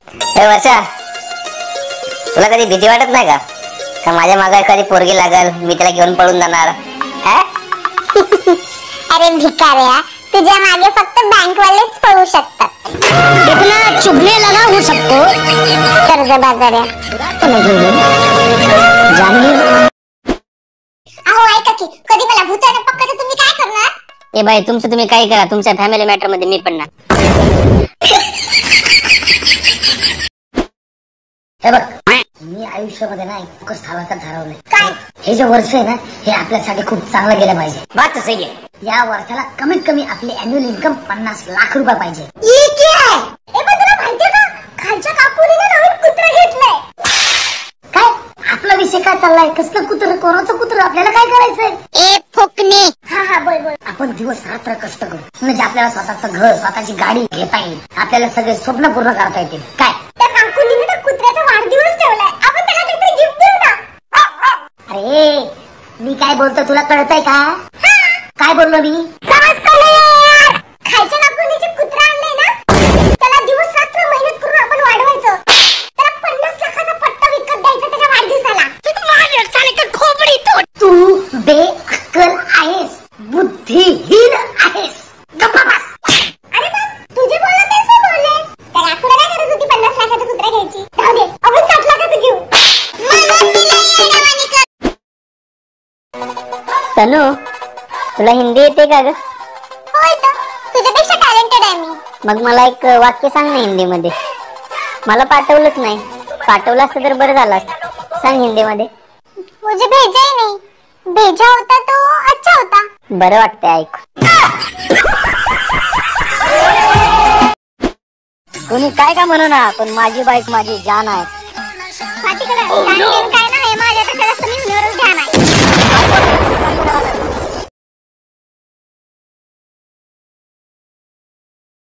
हे वर्षा, तुला कधी भीती वाटत नाही का? का माझ्या मागे एखादी पोरगी लागल, मी त्याला घेऊन पळून जाणार? अरे भिकाऱ्या, तुझ्या मागे फक्त बँक वालेच पळू शकतात. इतना चुभने लगा हूँ सबको. कर्जबाजाऱ्या. अहो ऐका की, कधी मला भूताने पकडलं तुम्ही काय करणार? ए बाई, तुमचं तुम्ही काय करा, तुमच्या फॅमिली मॅटर मध्ये मी पण ना. हे बघ, मी आयुष्यामध्ये ना एक फोकस ठरवलंय. काय? हे जे वर्ष आहे ना, हे आपल्यासाठी खूप चांगलं गेलं पाहिजे. बात सही आहे. या वर्षाला कमीत कमी आपली अॅन्युअल इन्कम 50 लाख रुपये पाहिजे. तुला माहितीये का, खालच्या काकुरीने नवीन कुत्रा घेतलंय. काय? आपला विषय काय चाललाय? कसलं कुत्र? कोणाचं कुत्र? आपल्याला काय करायचंय? ए फुकणे. हा बोल. आपण दिवस रात्र कष्ट करू, म्हणजे आपल्याला स्वतःचं घर, स्वतःची गाडी घेता येईल, आपल्याला सगळे स्वप्न पूर्ण करता येतील. काय? त्या काकुरीने तर कुत्र्याचा वाढदिवस ठेवलाय, आपण त्याला काहीतरी गिफ्ट देऊ ना. अरे, मी काय बोलतो तुला कळतंय का? काय बोललो मी? खालच्या काकुरीने कुत्रा आणलंय ना, त्याला दिवस रात्र मेहनत करून आपण वाढवायचं. त्याला 50 लाखाचा पट्टा विकत द्यायचा त्याच्या वाढदिवसाला. खोपडी तू बेअक्कल आहेस, बुद्धिहीन आहेस. गप्पा बस. अरे मग तुझे बोलणं तेच नाही बोलले. त्या काकुला काय गरज होती 50 लाखाचा कुत्रा घ्यायची? जाऊ दे, आपण 60 लाखाचं घेऊ. तनु, तुला हिंदी येते का ग? होय तर, तुझ्यापेक्षा टॅलेंटेड आहे मी. मग मला एक वाक्य सांग ना हिंदी मध्ये. मला पाठवलंच नाही. पाठवलं असतं तर बरं झालं असतं. सांग हिंदी मध्ये. मुझे भेजा ही नहीं. भेजा होता तो अच्छा होता. बरं वाटतंय ऐक. कोणी काय का म्हणू ना, पण माझी बाईक माझी जान आहे. पाठीकडे